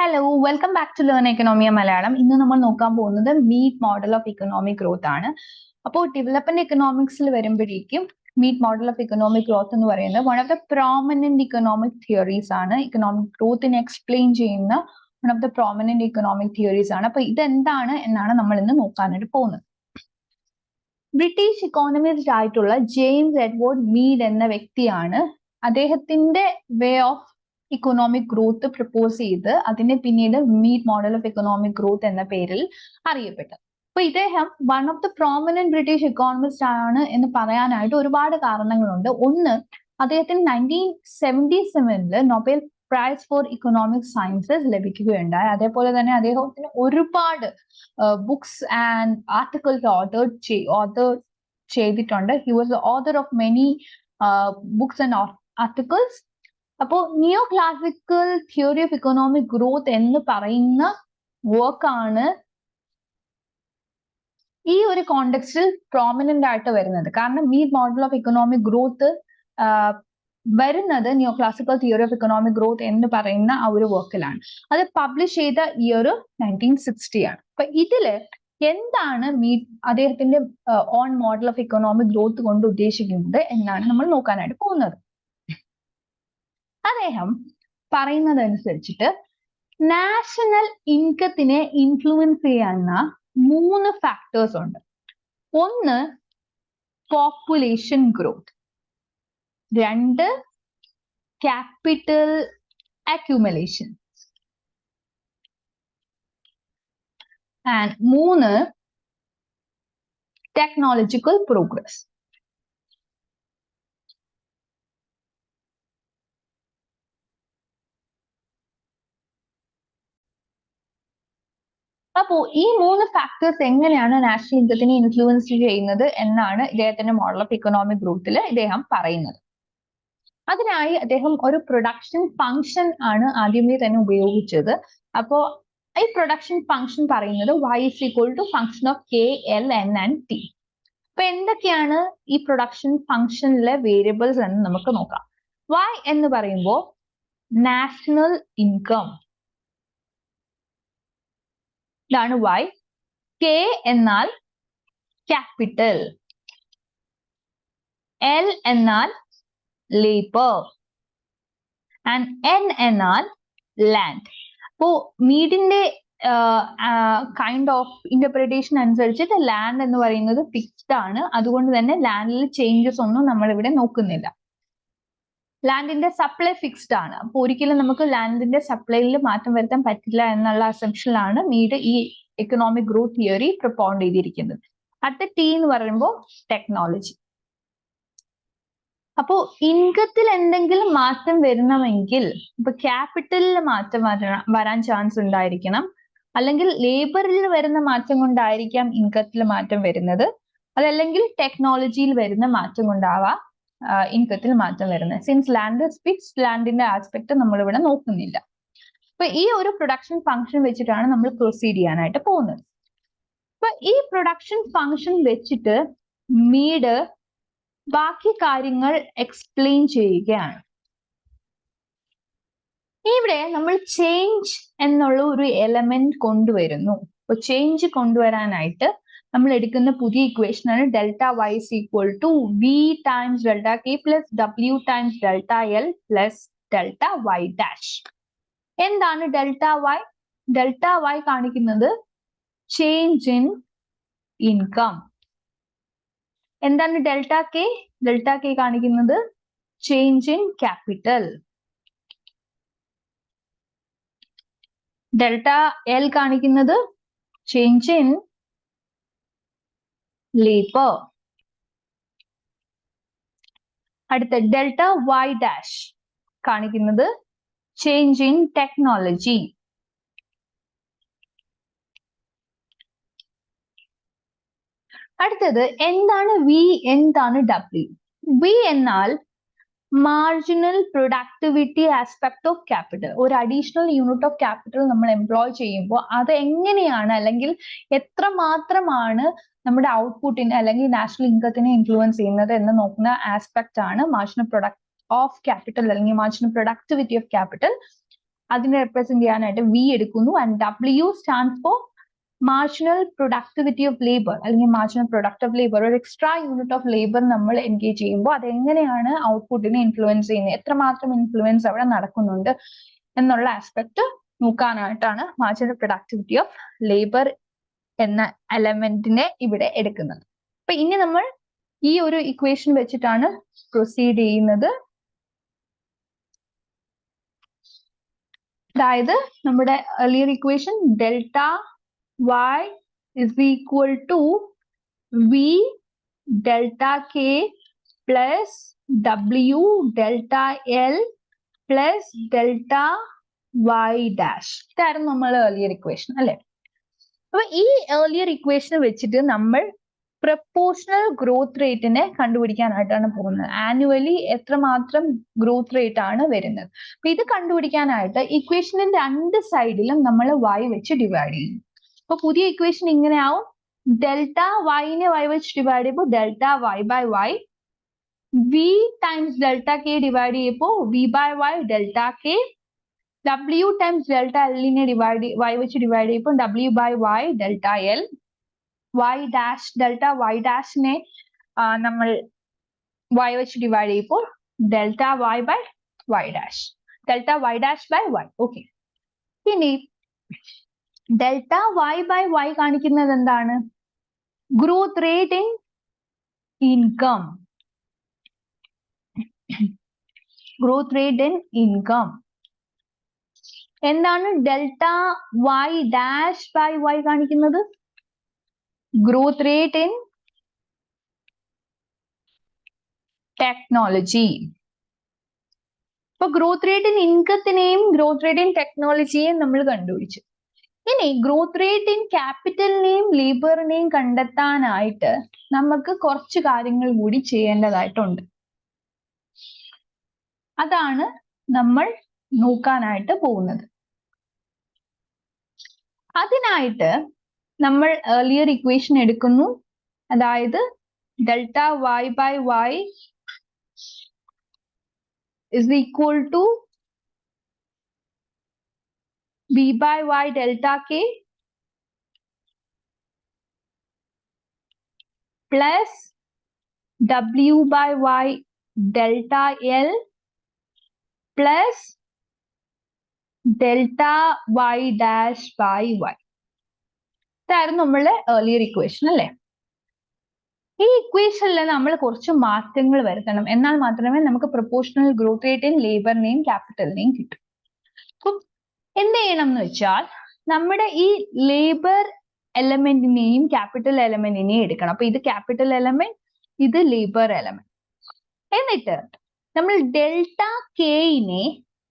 Hello welcome back to learn Economia Malayalam. ഇന്ന് നമ്മൾ നോക്കാൻ പോകുന്നത് Meade model of economic growth ആണ്. അപ്പോൾ ഡെവലപ്മെന്റ് എക്കണോമിക്സിൽ വരുമ്പോഴേക്കും Meade model of economic growth എന്ന് പറയുന്നത് one of the prominent economic theories ആണ്. ഇക്കണോമിക് ഗ്രോത്തിനെ എക്സ്പ്ലെയിൻ ചെയ്യുന്ന one of the prominent economic theories ആണ്. അപ്പൊ ഇതെന്താണ് എന്നാണ് നമ്മൾ ഇന്ന് നോക്കാനായിട്ട് പോകുന്നത്. ബ്രിട്ടീഷ് ഇക്കോണമിസ്റ്റ് ആയിട്ടുള്ള ജെയിംസ് എഡ്വേർഡ് മീഡ് എന്ന വ്യക്തിയാണ് അദ്ദേഹത്തിന്റെ way of economic growth propose ചെയ്ത് അതിനെ പിന്നീട് meet model of economic growth എന്ന പേരിൽ അറിയപ്പെട്ടത്. അപ്പൊ ഇദ്ദേഹം one of the prominent British economist ആണ് എന്ന് പറയാനായിട്ട് ഒരുപാട് കാരണങ്ങളുണ്ട്. ഒന്ന്, അദ്ദേഹത്തിന് 1977 Nobel prize for economic sciences ലഭിക്കുകയുണ്ടായി. അതേപോലെ തന്നെ അദ്ദേഹത്തിന് ഒരുപാട് ബുക്സ് ആൻഡ് ആർട്ടിക്കിൾസ് ഓതർ ചെയ്തിട്ടുണ്ട്. He was the author of many books and articles. അപ്പോൾ neo classical theory of economic growth എന്ന് പറയുന്ന വർക്കാണ് ഈ ഒരു കോണ്ടെക്സ്റ്റിൽ പ്രോമിനന്റ് ആയിട്ട് വരുന്നത്. കാരണം Meade model of economic growth വരുന്നത് neo classical theory of economic growth എന്ന് പറയുന്ന ആ ഒരു വർക്കിലാണ്. അത് പബ്ലിഷ് ചെയ്ത ഇയർ 1960 ആണ്. അപ്പൊ ഇതില് എന്താണ് അദ്ദേഹത്തിന്റെ on model of economic growth കൊണ്ട് ഉദ്ദേശിക്കുന്നത് എന്നാണ് നമ്മൾ നോക്കാനായിട്ട് പോകുന്നത്. അദ്ദേഹം പറയുന്നത് അനുസരിച്ചിട്ട് നാഷണൽ ഇൻകത്തിനെ ഇൻഫ്ലുവൻസ് ചെയ്യുന്ന 3 ഫാക്ടേഴ്സ് ഉണ്ട്. ഒന്ന്, population growth. 2, capital accumulation. And 3, technological progress. അപ്പോ ഈ 3 ഫാക്ടേഴ്സ് എങ്ങനെയാണ് നാഷണൽ ഇൻകത്തിനെ ഇൻഫ്ലുവൻസ് ചെയ്യുന്നത് എന്നാണ് ഇദ്ദേഹത്തിന്റെ മോഡൽ ഓഫ് ഇക്കണോമിക് ഗ്രോത്തിൽ ഇദ്ദേഹം പറയുന്നത്. അതിനായി അദ്ദേഹം ഒരു പ്രൊഡക്ഷൻ ഫംഗ്ഷൻ ആണ് ആദ്യമേ തന്നെ ഉപയോഗിച്ചത്. അപ്പോ ഈ പ്രൊഡക്ഷൻ ഫംഗ്ഷൻ പറയുന്നത് y = function of k, l, n and t. അപ്പൊ എന്തൊക്കെയാണ് ഈ പ്രൊഡക്ഷൻ ഫംഗ്ഷനിലെ വേരിയബിൾസ് എന്ന് നമുക്ക് നോക്കാം. y എന്ന് പറയുമ്പോൾ നാഷണൽ ഇൻകം, ഇതാണ് y. k എന്നാൽ ക്യാപിറ്റൽ, l എന്നാൽ ലേബർ ആൻഡ് n എന്നാൽ ലാൻഡ്. അപ്പോ മീഡിന്റെ കൈൻഡ് ഓഫ് ഇന്റർപ്രിട്ടേഷൻ അനുസരിച്ചിട്ട് ലാൻഡ് എന്ന് പറയുന്നത് ഫിക്സ്ഡ് ആണ്. അതുകൊണ്ട് തന്നെ ലാൻഡിൽ ചേഞ്ചസ് ഒന്നും നമ്മൾ ഇവിടെ നോക്കുന്നില്ല. ലാൻഡിന്റെ സപ്ലൈ ഫിക്സ്ഡ് ആണ്. അപ്പൊ ഒരിക്കലും നമുക്ക് ലാൻഡിന്റെ സപ്ലൈയിൽ മാറ്റം വരുത്താൻ പറ്റില്ല എന്നുള്ള അസംഷനിലാണ് മീഡ് ഈ എക്കണോമിക് ഗ്രോത്ത് തിയറി പ്രൊപ്പൗണ്ട് ചെയ്തിരിക്കുന്നത്. അടുത്ത ടി എന്ന് പറയുമ്പോൾ ടെക്നോളജി. അപ്പോ ഇൻകത്തിൽ എന്തെങ്കിലും മാറ്റം വരണമെങ്കിൽ ഇപ്പൊ ക്യാപിറ്റലിൽ മാറ്റം വരാൻ ചാൻസ് ഉണ്ടായിരിക്കണം, അല്ലെങ്കിൽ ലേബറിൽ വരുന്ന മാറ്റം കൊണ്ടായിരിക്കാം ഇൻകത്തിൽ മാറ്റം വരുന്നത്, അതല്ലെങ്കിൽ ടെക്നോളജിയിൽ വരുന്ന മാറ്റം കൊണ്ടാവാം ഇൻകത്തിൽ മാറ്റം വരുന്നത്. സിൻസ് ലാൻഡ് ഇസ് ഫിക്സ്ഡ്, ലാൻഡിന്റെ ആസ്പെക്ട് നമ്മൾ ഇവിടെ നോക്കുന്നില്ല. അപ്പൊ ഈ ഒരു പ്രൊഡക്ഷൻ ഫംഗ്ഷൻ വെച്ചിട്ടാണ് നമ്മൾ പ്രൊസീഡ് ചെയ്യാനായിട്ട് പോകുന്നത്. അപ്പൊ ഈ പ്രൊഡക്ഷൻ ഫംഗ്ഷൻ വെച്ചിട്ട് മീഡ് ബാക്കി കാര്യങ്ങൾ എക്സ്പ്ലെയിൻ ചെയ്യുകയാണ്. ഇവിടെ നമ്മൾ ചേഞ്ച് എന്നുള്ള ഒരു എലമെന്റ് കൊണ്ടുവരുന്നു. അപ്പൊ ചേഞ്ച് കൊണ്ടുവരാനായിട്ട് നമ്മൾ എടുക്കുന്ന പുതിയ ഇക്വേഷൻ ആണ് delta y = v times delta k plus w times delta l plus delta y dash. എന്താണ് ഡെൽറ്റ y? ഡെൽറ്റ y കാണിക്കുന്നത് ചേഞ്ച് ഇൻ ഇൻകം. എന്താണ് ഡെൽറ്റ കെ? ഡെൽറ്റ കെ കാണിക്കുന്നത് change in capital. Delta L കാണിക്കുന്നത് change in labour. അടുത്ത delta Y dash കാണിക്കുന്നത് change in technology. അടുത്തത് എന്താണ് V, എന്താണ് ഡബ്ല്യു? വി എന്നാൽ marginal productivity aspect of capital. ഒരു അഡീഷണൽ യൂണിറ്റ് ഓഫ് ക്യാപിറ്റൽ നമ്മൾ എംപ്ലോയ് ചെയ്യുമ്പോൾ അത് എങ്ങനെയാണ് അല്ലെങ്കിൽ എത്രമാത്രമാണ് നമ്മുടെ ഔട്ട്പുട്ടിനെ അല്ലെങ്കിൽ നാഷണൽ ഇൻകത്തിനെ ഇൻഫ്ലുവൻസ് ചെയ്യുന്നത് എന്ന് നോക്കുന്ന ആസ്പെക്ട് ആണ് മാർജിനൽ പ്രൊഡക്ട് ഓഫ് ക്യാപിറ്റൽ അല്ലെങ്കിൽ മാർജിനൽ പ്രൊഡക്ടിവിറ്റി ഓഫ് ക്യാപിറ്റൽ. അതിനെ റെപ്രസെന്റ് ചെയ്യാനായിട്ട് വി എടുക്കുന്നു. And W stands for marginal productivity of labour അല്ലെങ്കിൽ മാർജിനൽ പ്രൊഡക്റ്റ് ഓഫ് ലേബർ. ഒരു എക്സ്ട്രാ യൂണിറ്റ് ഓഫ് ലേബർ നമ്മൾ എൻഗേജ് ചെയ്യുമ്പോൾ അതെങ്ങനെയാണ് ഔട്ട്പുട്ടിനെ ഇൻഫ്ലുവൻസ് ചെയ്യുന്നത്, എത്രമാത്രം ഇൻഫ്ലുവൻസ് അവിടെ നടക്കുന്നുണ്ട് എന്നുള്ള ആസ്പെക്ട് നോക്കാനായിട്ടാണ് മാർജിനൽ പ്രൊഡക്ടിവിറ്റി ഓഫ് ലേബർ എന്ന എലമെന്റിനെ ഇവിടെ എടുക്കുന്നത്. അപ്പൊ ഇനി നമ്മൾ ഈ ഒരു ഇക്വേഷൻ വെച്ചിട്ടാണ് പ്രൊസീഡ് ചെയ്യുന്നത്. അതായത് നമ്മുടെ earlier equation delta y is equal to v delta k plus w delta l plus delta y dash. ഇതായിരുന്നു നമ്മൾ earlier equation അല്ലെ. അപ്പൊ ഈ earlier equation വെച്ചിട്ട് നമ്മൾ പ്രപ്പോർഷണൽ ഗ്രോത്ത് റേറ്റിനെ കണ്ടുപിടിക്കാനായിട്ടാണ് പോകുന്നത്. ആനുവലി എത്രമാത്രം ഗ്രോത്ത് റേറ്റ് ആണ് വരുന്നത്. അപ്പൊ ഇത് കണ്ടുപിടിക്കാനായിട്ട് ഇക്വേഷനിന്റെ രണ്ട് സൈഡിലും നമ്മൾ y വെച്ച് ഡിവൈഡ് ചെയ്യും. അപ്പൊ പുതിയ ഇക്വേഷൻ ഇങ്ങനെയാവും. ഡെൽറ്റ വൈനെ y വെച്ച് ഡിവൈഡ് ചെയ്യുമ്പോൾ delta y by y, v times delta K divide ചെയ്യുമ്പോൾ v by y delta K, w times delta എല്ലിനെ y വെച്ച് ഡിവൈഡ് ചെയ്യുമ്പോൾ w by y delta L, y dash delta y ഡാഷിനെ നമ്മൾ y വെച്ച് divide ചെയ്യുമ്പോൾ delta y by y dash, delta y dash by y. Okay, ഇനി delta y by y കാണിക്കുന്നത് എന്താണ്? Growth rate in income. Growth rate in income. എന്താണ് delta y dash by y കാണിക്കുന്നത്? Growth rate in technology. ഇപ്പൊ growth rate in ഇൻകത്തിനെയും growth rate in ടെക്നോളജിയെയും നമ്മൾ കണ്ടുപിടിച്ചു. ഇനി ഗ്രോത്ത് റേറ്റ് ഇൻ ക്യാപിറ്റലിനെയും ലേബറിനെയും കണ്ടെത്താനായിട്ട് നമുക്ക് കുറച്ച് കാര്യങ്ങൾ കൂടി ചെയ്യേണ്ടതായിട്ടുണ്ട്. അതാണ് നമ്മൾ നോക്കാനായിട്ട് പോകുന്നത്. അതിനായിട്ട് നമ്മൾ earlier equation എടുക്കുന്നു. അതായത് delta y by y is equal to v by y delta k plus w by y delta l plus delta y dash by y. ഇതായിരുന്നു നമ്മളുടെ earlier equation അല്ലേ. ഈ ഇക്വേഷനിൽ നമ്മൾ കുറച്ച് മാറ്റങ്ങൾ വരുത്തണം. എന്നാൽ മാത്രമേ നമുക്ക് പ്രൊപ്പോർഷണൽ ഗ്രോത്ത് റേറ്റ് ഇൻ ലേബറിനെയും ക്യാപിറ്റലിനെയും കിട്ടും. അപ്പം എന്ത് ചെയ്യണം എന്ന് വെച്ചാൽ നമ്മുടെ ഈ ലേബർ എലമെന്റിനെയും ക്യാപിറ്റൽ എലമെന്റിനെയും എടുക്കണം. അപ്പൊ ഇത് ക്യാപിറ്റൽ എലമെന്റ്, ഇത് ലേബർ എലമെന്റ്. എന്നിട്ട് നമ്മൾ ഡെൽറ്റ കെയിനെ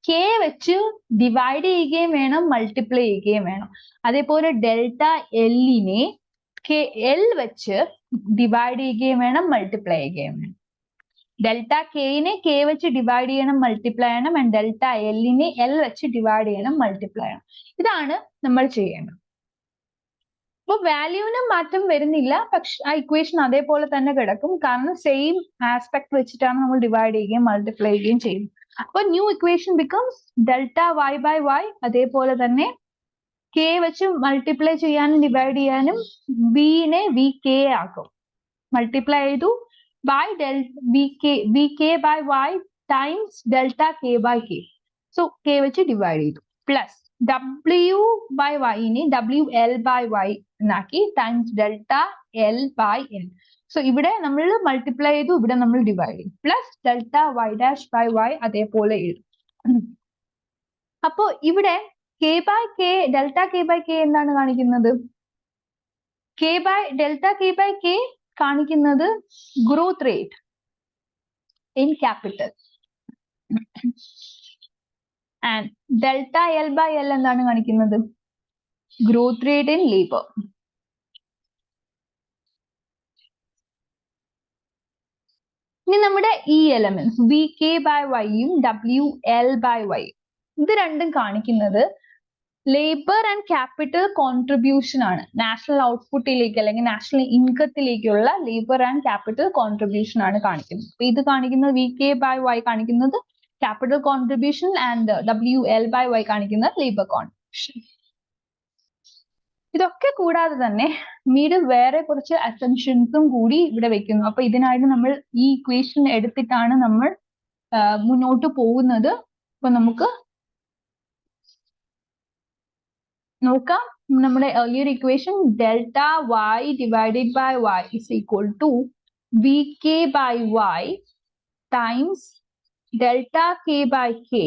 k വെച്ച് ഡിവൈഡ് ചെയ്യുകയും വേണം, മൾട്ടിപ്ലൈ ചെയ്യുകയും വേണം. അതേപോലെ ഡെൽറ്റ എല്ലിനെ എൽ വെച്ച് ഡിവൈഡ് ചെയ്യുകയും വേണം, മൾട്ടിപ്ലൈ ചെയ്യുകയും വേണം. ഡെൽറ്റ കെയിനെ k വെച്ച് ഡിവൈഡ് ചെയ്യണം, മൾട്ടിപ്ലൈ ചെയ്യണം. ആൻഡ് ഡെൽറ്റ എല്ലിനെ എൽ വെച്ച് ഡിവൈഡ് ചെയ്യണം, മൾട്ടിപ്ലൈ ചെയ്യണം. ഇതാണ് നമ്മൾ ചെയ്യേണ്ടത്. അപ്പൊ വാല്യൂവിന് മാറ്റം വരുന്നില്ല, പക്ഷെ ആ ഇക്വേഷൻ അതേപോലെ തന്നെ കിടക്കും. കാരണം സെയിം ആസ്പെക്ട് വെച്ചിട്ടാണ് നമ്മൾ ഡിവൈഡ് ചെയ്യുകയും മൾട്ടിപ്ലൈ ചെയ്യുകയും ചെയ്യുന്നത്. അപ്പൊ new equation becomes delta y by y. അതേപോലെ തന്നെ k വെച്ച് മൾട്ടിപ്ലൈ ചെയ്യാനും ഡിവൈഡ് ചെയ്യാനും വിനെ വി കെ ആക്കും. മൾട്ടിപ്ലൈ ചെയ്തു by V K by y times delta K by K. So k വെച്ച് ഡിവൈഡ് ചെയ്തു plus w by y w l by y എന്നാക്കി times delta L by L. So ഇവിടെ നമ്മൾ multiply ചെയ്തു, ഇവിടെ നമ്മൾ ഡിവൈഡ് ചെയ്തു plus delta y dash by y അതേപോലെ എഴുതും. അപ്പോ ഇവിടെ k by k delta k by k എന്താണ് കാണിക്കുന്നത്? ഡെൽറ്റ k ബൈ k കാണിക്കുന്നത് growth rate in capital. And delta L by L എന്താണ് കാണിക്കുന്നത്? Growth rate in labour. ഇനി നമ്മുടെ ഈ എലമെന്റ്സ് വി കെ ബൈ വൈയും ഡബ്ല്യു എൽ ബൈ വൈ, ഇത് രണ്ടും കാണിക്കുന്നത് ലേബർ ആൻഡ് ക്യാപിറ്റൽ കോൺട്രിബ്യൂഷൻ ആണ്. നാഷണൽ ഔട്ട്പുട്ടിലേക്ക് അല്ലെങ്കിൽ നാഷണൽ ഇൻകത്തിലേക്കുള്ള ലേബർ ആൻഡ് ക്യാപിറ്റൽ കോൺട്രിബ്യൂഷൻ ആണ് കാണിക്കുന്നത്. അപ്പൊ ഇത് കാണിക്കുന്നത് വി കെ ബൈ വൈ കാണിക്കുന്നത് capital contribution and WL by Y കാണിക്കുന്ന labor contribution. ഇതൊക്കെ കൂടാതെ തന്നെ മീഡ് വേറെ കുറച്ച് അസംഷൻസും കൂടി ഇവിടെ വെക്കുന്നു. അപ്പൊ ഇതിനായിട്ട് നമ്മൾ ഈ ഇക്വേഷൻ എടുത്തിട്ടാണ് നമ്മൾ മുന്നോട്ട് പോകുന്നത്. അപ്പൊ നമുക്ക് നോക്കാം. നമ്മുടെ earlier equation delta y divided by y is equal to vk by y times delta k by k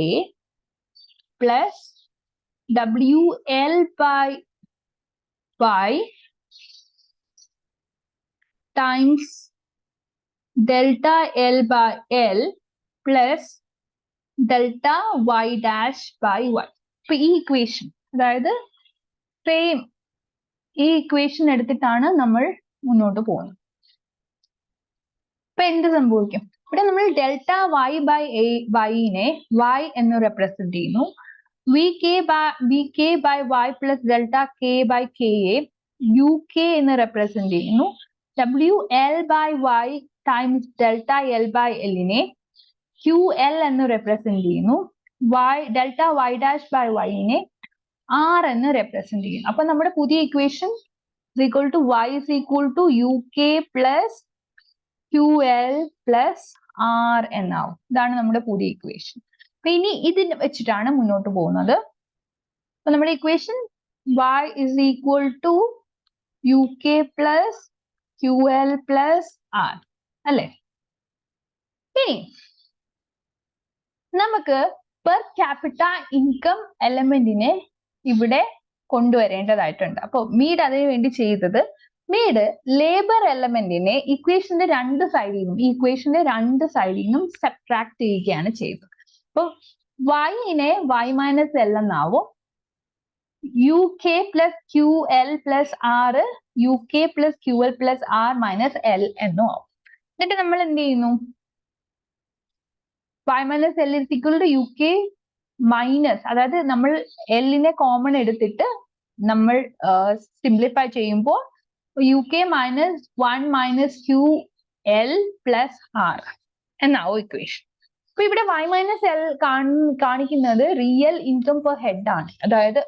plus wl by y times delta l by l plus delta y dash by y. അപ്പൊ ഈ equation, അതായത് same ഈ equation എടുത്തിട്ടാണ് നമ്മൾ മുന്നോട്ട് പോകുന്നത്. ഇപ്പൊ എന്ത് സംഭവിക്കും? ഇവിടെ നമ്മൾ ഡെൽറ്റ വൈ ബൈ വൈനെ y എന്ന് റെപ്രസെന്റ് ചെയ്യുന്നു. V K by Y plus delta K by K യെ യു കെ എന്ന് റെപ്രസെന്റ് ചെയ്യുന്നു. W L by Y times delta L by എല്ലിനെ ക്യു എൽ എന്ന് റെപ്രസെന്റ് ചെയ്യുന്നു. ഡെൽറ്റ വൈ ഡാഷ് ബൈ വൈനെ ആർ എന്ന് റെപ്രസെന്റ് ചെയ്യുന്നു. അപ്പൊ നമ്മുടെ പുതിയ equation equal to y is equal to U K plus Q L plus R എന്നാവും. ഇതാണ് നമ്മുടെ പുതിയ ഇക്വേഷൻ. അപ്പൊ ഇനി ഇത് വെച്ചിട്ടാണ് മുന്നോട്ട് പോകുന്നത്. അപ്പൊ നമ്മുടെ equation y is equal to U K plus Q L plus R അല്ലെ? ഇനി നമുക്ക് പെർ ക്യാപിറ്റ ഇൻകം എലമെന്റിനെ ഇവിടെ കൊണ്ടുവരേണ്ടതായിട്ടുണ്ട്. അപ്പൊ മീഡ് അതിനു വേണ്ടി ചെയ്തത്, മീഡ് ലേബർ എലമെന്റിനെ ഇക്വേഷന്റെ രണ്ട് സൈഡിൽ നിന്നും സബ്ട്രാക്ട് ചെയ്യുകയാണ് ചെയ്തത്. അപ്പൊ വൈനെ y മൈനസ് എൽ എന്നാവും. U K plus Q L plus R U K plus Q L plus R minus L എന്നും ആവും. എന്നിട്ട് നമ്മൾ എന്ത് ചെയ്യുന്നു? y minus L is equal to U K minus, അതായത് നമ്മൾ എല്ലിനെ കോമൺ എടുത്തിട്ട് നമ്മൾ സിംപ്ലിഫൈ ചെയ്യുമ്പോൾ U K minus 1 minus Q L plus R എന്നാവും ഇക്വേഷൻ. അപ്പൊ ഇവിടെ y മൈനസ് എൽ കാണിക്കുന്നത് റിയൽ ഇൻകം പെർ ഹെഡ് ആണ്. അതായത്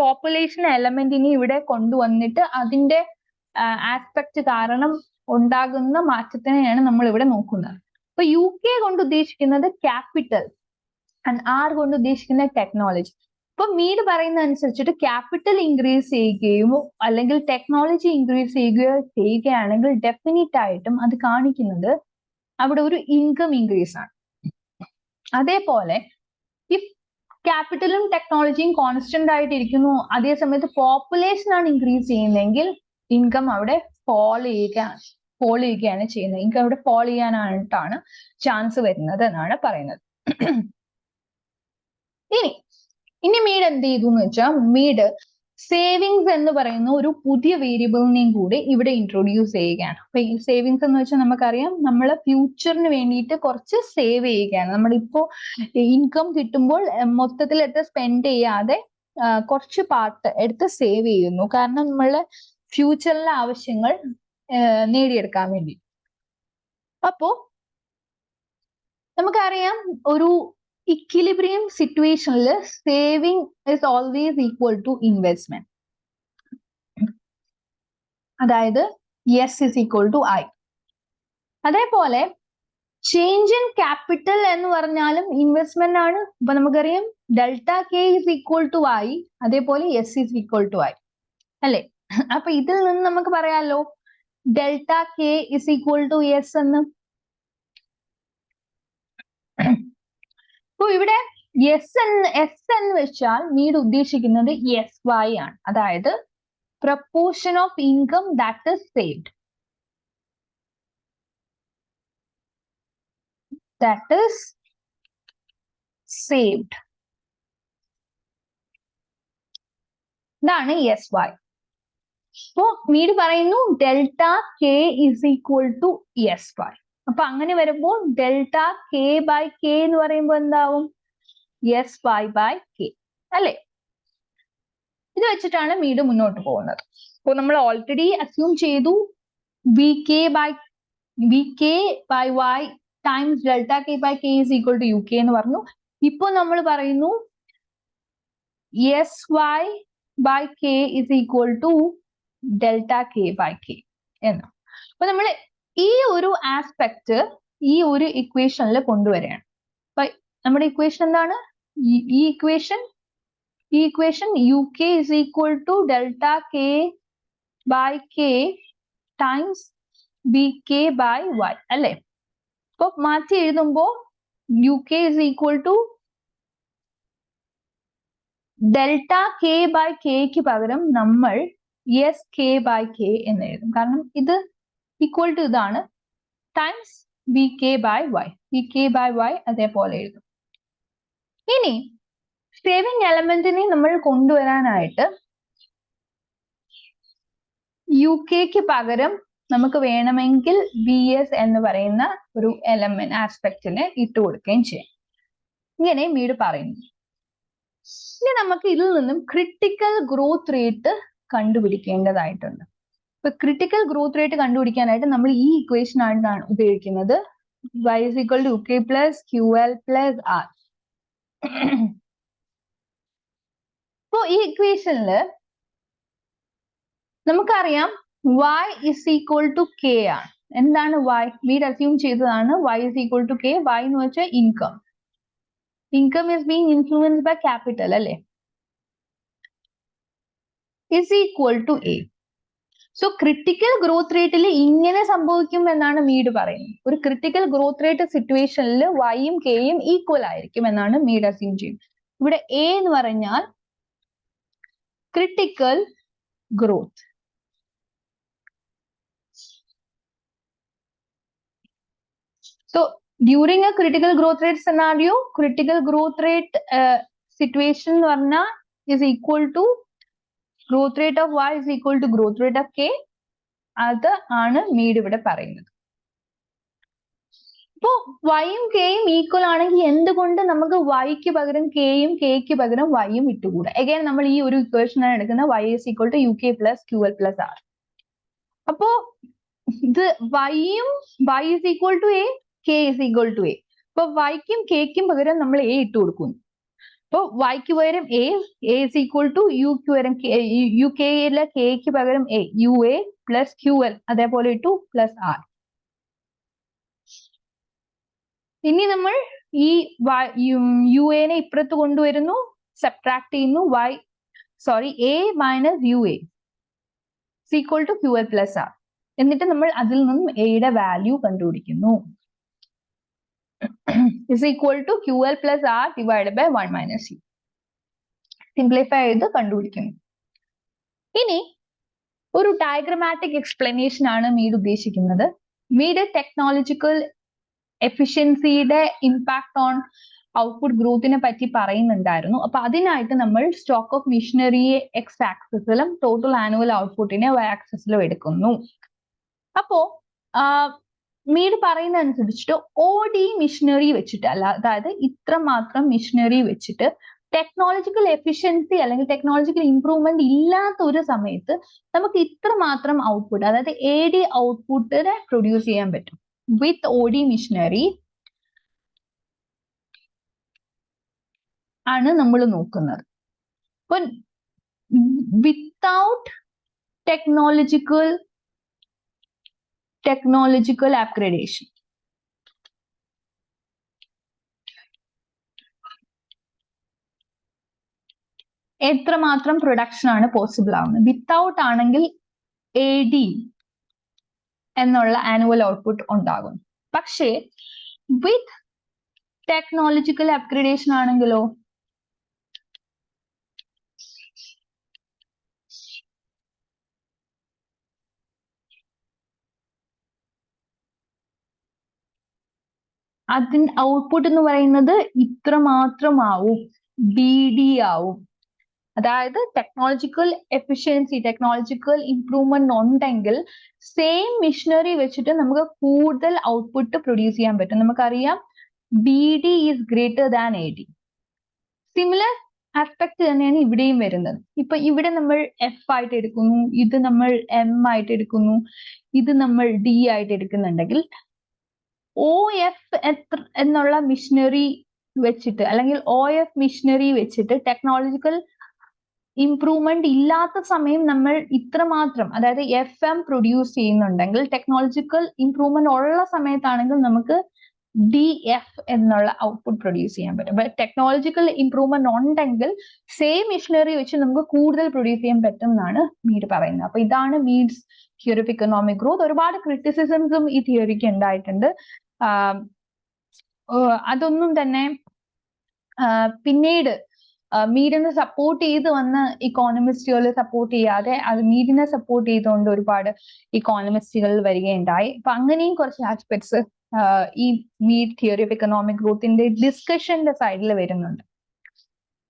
പോപ്പുലേഷൻ എലമെന്റിനെ ഇവിടെ കൊണ്ടുവന്നിട്ട് അതിന്റെ ആസ്പെക്ട് കാരണം ഉണ്ടാകുന്ന മാറ്റത്തിനെയാണ് നമ്മൾ ഇവിടെ നോക്കുന്നത്. അപ്പൊ യു കെ കൊണ്ട് ഉദ്ദേശിക്കുന്നത് ക്യാപിറ്റൽ ആൻഡ് ആർ കൊണ്ട് ഉദ്ദേശിക്കുന്ന ടെക്നോളജി. ഇപ്പൊ മീഡ് പറയുന്ന അനുസരിച്ചിട്ട് ക്യാപിറ്റൽ ഇൻക്രീസ് ചെയ്യുകയോ അല്ലെങ്കിൽ ടെക്നോളജി ഇൻക്രീസ് ചെയ്യുകയാണെങ്കിൽ ഡെഫിനറ്റ് ആയിട്ടും അത് കാണിക്കുന്നത് അവിടെ ഒരു ഇൻകം ഇൻക്രീസ് ആണ്. അതേപോലെ ഇഫ് ക്യാപിറ്റലും ടെക്നോളജിയും കോൺസ്റ്റന്റ് ആയിട്ട് ഇരിക്കുന്നു, അതേ സമയത്ത് പോപ്പുലേഷൻ ആണ് ഇൻക്രീസ് ചെയ്യുന്നതെങ്കിൽ ഇൻകം അവിടെ ഫോൾ ചെയ്യുകയാണ് ചെയ്യുന്നത്. ഇൻകം അവിടെ ഫോൾ ചെയ്യാനായിട്ടാണ് ചാൻസ് വരുന്നത് എന്നാണ് പറയുന്നത്. ഇനി മീഡ് എന്ത് ചെയ്തു എന്ന് വെച്ചാൽ, മീഡ് സേവിങ്സ് എന്ന് പറയുന്ന ഒരു പുതിയ വേരിയബിളിനെയും കൂടി ഇവിടെ ഇൻട്രൊഡ്യൂസ് ചെയ്യുകയാണ്. അപ്പൊ ഈ സേവിങ്സ് എന്ന് വെച്ചാൽ നമുക്കറിയാം, നമ്മൾ ഫ്യൂച്ചറിന് വേണ്ടിയിട്ട് കുറച്ച് സേവ് ചെയ്യുകയാണ്. നമ്മളിപ്പോ ഇൻകം കിട്ടുമ്പോൾ മൊത്തത്തിൽ എടുത്ത് സ്പെൻഡ് ചെയ്യാതെ കുറച്ച് പാർട്ട് എടുത്ത് സേവ് ചെയ്യുന്നു. കാരണം നമ്മളെ ഫ്യൂച്ചറിലെ ആവശ്യങ്ങൾ നേടിയെടുക്കാൻ വേണ്ടി. അപ്പോ നമുക്കറിയാം, ഒരു ഇക്വിലിബ്രിയം സിറ്റുവേഷനിൽ saving is always equal to investment. അതായത് S is equal to I. അതേപോലെ ചേഞ്ച് ഇൻ ക്യാപിറ്റൽ എന്ന് പറഞ്ഞാലും ഇൻവെസ്റ്റ്മെന്റ് ആണ്. അപ്പൊ നമുക്കറിയാം delta K is equal to I, അതേപോലെ S is equal to I അല്ലെ? അപ്പൊ ഇതിൽ നിന്ന് നമുക്ക് പറയാലോ delta K is equal to S എന്ന്. അപ്പൊ ഇവിടെ എസ് എന്ന് വെച്ചാൽ മീഡ് ഉദ്ദേശിക്കുന്നത് എസ് വൈ ആണ്. അതായത് proportion of income that is saved. ഇതാണ് എസ് വൈ. അപ്പോ മീഡ് പറയുന്നു delta K is equal to S Y. അപ്പൊ അങ്ങനെ വരുമ്പോൾ ഡെൽറ്റ കെ ബൈ കെ എന്ന് പറയുമ്പോൾ എന്താവും? എസ് വൈ ബൈ കെ അല്ലെ? ഇത് വെച്ചിട്ടാണ് മീഡ് മുന്നോട്ട് പോകുന്നത്. അപ്പൊ നമ്മൾ ഓൾറെഡി അസ്യൂം ചെയ്തു V K by Y times delta K by K is equal to U K എന്ന് പറഞ്ഞു. ഇപ്പൊ നമ്മൾ പറയുന്നു S Y by K is equal to delta K by K എന്ന്. അപ്പൊ നമ്മൾ ഈ ഒരു ആസ്പെക്ട് ഈ ഒരു ഇക്വേഷനിൽ കൊണ്ടുവരികയാണ്. അപ്പൊ നമ്മുടെ ഇക്വേഷൻ എന്താണ്? ഈ equation U K is equal to delta K by K times B K by Y അല്ലെ? അപ്പൊ മാറ്റി എഴുതുമ്പോ U K is equal to delta K by കെക്ക് പകരം നമ്മൾ എസ് കെ ബൈ കെ എന്ന് എഴുതും. കാരണം ഇത് ഈക്വൽ ടു ഇതാണ് times B K by Y. B K by Y അതേപോലെ എഴുതും. ഇനി സേവിങ് എലമെന്റിനെ നമ്മൾ കൊണ്ടുവരാനായിട്ട് യു കെക്ക് പകരം നമുക്ക് വേണമെങ്കിൽ ബി എസ് എന്ന് പറയുന്ന ഒരു എലമെന്റ് ആസ്പെക്റ്റിനെ ഇട്ട് കൊടുക്കുകയും ചെയ്യാം. ഇങ്ങനെ മീഡ് പറയുന്നു. ഇനി നമുക്ക് ഇതിൽ നിന്നും ക്രിട്ടിക്കൽ ഗ്രോത്ത് റേറ്റ് കണ്ടുപിടിക്കേണ്ടതായിട്ടുണ്ട്. ഇപ്പൊ ക്രിട്ടിക്കൽ ഗ്രോത്ത് റേറ്റ് കണ്ടുപിടിക്കാനായിട്ട് നമ്മൾ ഈ ഇക്വേഷൻ ആണ് ഉപയോഗിക്കുന്നത്. y is equal to uk plus ql plus r. അപ്പോ ഈ ഇക്വേഷനില് നമുക്കറിയാം y is equal to k ആണ്. എന്താണ് y? മീഡ് അസ്യൂം ചെയ്തതാണ് y is equal to k. y എന്ന് വെച്ചാൽ income. Income is being influenced by capital അല്ലേ? is equal to a. So critical growth റേറ്റിൽ ഇങ്ങനെ സംഭവിക്കും എന്നാണ് മീഡ് പറയുന്നത്. ഒരു ക്രിട്ടിക്കൽ ഗ്രോത്ത് റേറ്റ് സിറ്റുവേഷനിൽ വൈയും കെയും ഈക്വൽ ആയിരിക്കും എന്നാണ് മീഡ് അസ്യൂം ചെയ്യുന്നത്. ഇവിടെ എ എന്ന് പറഞ്ഞാൽ critical growth. So during a critical growth rate scenario, critical growth rate situation എന്ന് പറഞ്ഞാൽ is equal to growth rate of y is equal to growth rate of k. അത് ആണ് മീഡ് ഇവിടെ പറയുന്നത്. ഇപ്പോ വൈയും കെയും ഈക്വൽ ആണെങ്കിൽ എന്തുകൊണ്ട് നമുക്ക് വൈക്ക് പകരം കെയും കെക്ക് പകരം വൈയും ഇട്ടുകൂടാ? അഗൈൻ നമ്മൾ ഈ ഒരു ഇക്വേഷൻ ആണ് എടുക്കുന്നത്. y is equal to uk plus ql plus r. അപ്പോ ഇത് വൈയും y is equal to a, k is equal to a. അപ്പൊ വൈക്കും കെക്കും പകരം നമ്മൾ a ഇട്ട് കൊടുക്കുന്നു. അപ്പോൾ വൈക്ക് പകരം എ ഇസ് ഈക്വൽ ടു യുക്ക് പകരം യു കെയിലെ കെക്ക് പകരം A U A plus Q L അതേപോലെ ഇട്ടു പ്ലസ് ആർ. ഇനി നമ്മൾ ഈ യു എനെ ഇപ്പുറത്ത് കൊണ്ടുവരുന്നു, സബ്ട്രാക്ട് ചെയ്യുന്നു. A minus U A equal to Q L plus R. എന്നിട്ട് നമ്മൾ അതിൽ നിന്നും എയുടെ വാല്യൂ കണ്ടുപിടിക്കുന്നു. is equal to ql plus r divided by 1 minus c. Simplify ചെയ്ത് കണ്ടുപിടിക്കുന്നു. ഇനി ഒരു ഡയഗ്രമാറ്റിക് എക്സ്പ്ലനേഷൻ ആണ് മീഡ് ഉദ്ദേശിക്കുന്നത്. മീഡ് ടെക്നോളജിക്കൽ എഫിഷ്യൻസിയുടെ ഇമ്പാക്ട് ഓൺ ഔട്ട്പുട്ട് ഗ്രോത്തിനെ പറ്റി പറയുന്നുണ്ടായിരുന്നു. അപ്പൊ അതിനായിട്ട് നമ്മൾ സ്റ്റോക്ക് ഓഫ് മിഷനറിയെ എക്സ് ആക്സിസിലും ടോട്ടൽ ആനുവൽ ഔട്ട്പുട്ടിനെ വൈ ആക്സിസിലും എടുക്കുന്നു. അപ്പോ മീഡ് പറയുന്ന അനുസരിച്ചിട്ട് ഓഡി മിഷനറി വെച്ചിട്ട് അല്ല, അതായത് ഇത്രമാത്രം മിഷനറി വെച്ചിട്ട് ടെക്നോളജിക്കൽ എഫിഷ്യൻസി അല്ലെങ്കിൽ ടെക്നോളജിക്കൽ ഇംപ്രൂവ്മെന്റ് ഇല്ലാത്ത ഒരു സമയത്ത് നമുക്ക് ഇത്രമാത്രം ഔട്ട്പുട്ട്, അതായത് എ ഡി ഔട്ട്പുട്ടിനെ പ്രൊഡ്യൂസ് ചെയ്യാൻ പറ്റും വിത്ത് ഓഡി മിഷനറി ആണ് നമ്മൾ നോക്കുന്നത്. അപ്പൊ വിത്തൗട്ട് ടെക്നോളജിക്കൽ അപ്ഗ്രേഡേഷൻ എത്രമാത്രം പ്രൊഡക്ഷൻ ആണ് പോസിബിൾ ആവുന്നത്? വിത്തൗട്ട് ആണെങ്കിൽ എ ഡി എന്നുള്ള ആനുവൽ ഔട്ട്പുട്ട് ഉണ്ടാകും. പക്ഷേ വിത്ത് ടെക്നോളജിക്കൽ അപ്ഗ്രേഡേഷൻ ആണെങ്കിലോ അതിന് ഔട്ട്പുട്ട് എന്ന് പറയുന്നത് ഇത്രമാത്രം ആവും, ബി ഡി ആവും. അതായത് ടെക്നോളജിക്കൽ എഫിഷ്യൻസി, ടെക്നോളജിക്കൽ ഇംപ്രൂവ്മെന്റ് ഉണ്ടെങ്കിൽ സെയിം മിഷനറി വെച്ചിട്ട് നമുക്ക് കൂടുതൽ ഔട്ട്പുട്ട് പ്രൊഡ്യൂസ് ചെയ്യാൻ പറ്റും. നമുക്കറിയാം B D is greater than A D. Similar aspect തന്നെയാണ് ഇവിടെയും വരുന്നത്. ഇപ്പൊ ഇവിടെ നമ്മൾ എഫ് ആയിട്ട് എടുക്കുന്നു, ഇത് നമ്മൾ എം ആയിട്ട് എടുക്കുന്നു, ഇത് നമ്മൾ ഡി ആയിട്ട് എടുക്കുന്നുണ്ടെങ്കിൽ OF എന്നുള്ള മിഷനറി വെച്ചിട്ട് അല്ലെങ്കിൽ OF മിഷനറി വെച്ചിട്ട് ടെക്നോളജിക്കൽ ഇംപ്രൂവ്മെന്റ് ഇല്ലാത്ത സമയം നമ്മൾ ഇത്രമാത്രം, അതായത് FM പ്രൊഡ്യൂസ് ചെയ്യുന്നുണ്ടെങ്കിൽ, ടെക്നോളജിക്കൽ ഇംപ്രൂവ്മെന്റ് ഉള്ള സമയത്താണെങ്കിൽ നമുക്ക് DF എന്നുള്ള ഔട്ട്പുട്ട് പ്രൊഡ്യൂസ് ചെയ്യാൻ പറ്റും. ബട്ട് ടെക്നോളജിക്കൽ ഇംപ്രൂവ്മെന്റ് ഉണ്ടെങ്കിൽ സെയിം മിഷനറി വെച്ച് നമുക്ക് കൂടുതൽ പ്രൊഡ്യൂസ് ചെയ്യാൻ പറ്റും എന്നാണ് മീഡ് പറയുന്നത്. അപ്പൊ ഇതാണ് മീഡ്സ് തിയറി ഓഫ് ഇക്കണോമിക് ഗ്രോത്ത്. ഒരുപാട് ക്രിറ്റിസിസംസും ഈ തിയറിക്ക് ഉണ്ടായിട്ടുണ്ട്. അതൊന്നും തന്നെ പിന്നീട് മീഡിനെ സപ്പോർട്ട് ചെയ്ത് വന്ന ഇക്കോണമിസ്റ്റുകൾ സപ്പോർട്ട് ചെയ്യാതെ അത് മീഡിനെ സപ്പോർട്ട് ചെയ്തുകൊണ്ട് ഒരുപാട് ഇക്കോണമിസ്റ്റുകൾ വരികയുണ്ടായി. അപ്പൊ അങ്ങനെയും കുറച്ച് ആസ്പെക്ട്സ് ഈ മീഡ് തിയറി ഓഫ് ഇക്കണോമിക് ഗ്രോത്തിന്റെ ഡിസ്കഷന്റെ സൈഡിൽ വരുന്നുണ്ട്.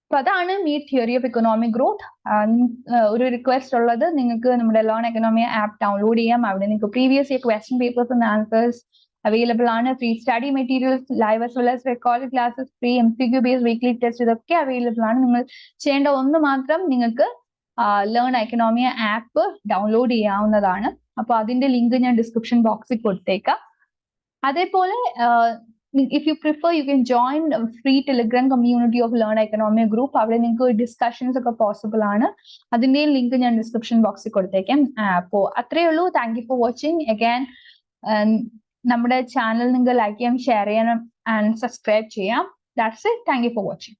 അപ്പൊ അതാണ് maid theory of economic growth. ഒരു റിക്വസ്റ്റ് ഉള്ളത്, നിങ്ങൾക്ക് നമ്മുടെ ലേൺ എക്കണോമി ആപ്പ് ഡൗൺലോഡ് ചെയ്യാം. അവിടെ നിങ്ങൾക്ക് previous year question papers and answers available ആണ്. Free study materials, live as well as record classes, free MCQ based weekly test, ഇതൊക്കെ available ആണ്. നിങ്ങൾ ചെയ്യേണ്ട ഒന്ന് മാത്രം, നിങ്ങൾക്ക് ലേൺ എക്കണോമി ആപ്പ് ഡൗൺലോഡ് ചെയ്യാവുന്നതാണ്. അപ്പൊ അതിന്റെ ലിങ്ക് ഞാൻ ഡിസ്ക്രിപ്ഷൻ ബോക്സിൽ കൊടുത്തേക്കാം. അതേപോലെ if you prefer, you can join a free Telegram community of Learn Economic Group. അവിടെ നിങ്ങൾക്ക് ഡിസ്കഷൻസ് ഒക്കെ പോസിബിൾ ആണ്. അതിന്റെയും ലിങ്ക് ഞാൻ ഡിസ്ക്രിപ്ഷൻ ബോക്സിൽ കൊടുത്തേക്കാം. അപ്പോ അത്രയേ ഉള്ളൂ. Thank you for watching. Again നമ്മുടെ ചാനൽ നിങ്ങൾക്ക് ലൈക്ക് ചെയ്യാം, ഷെയർ ചെയ്യണം ആൻഡ് സബ്സ്ക്രൈബ് ചെയ്യാം. That's it. Thank you for watching.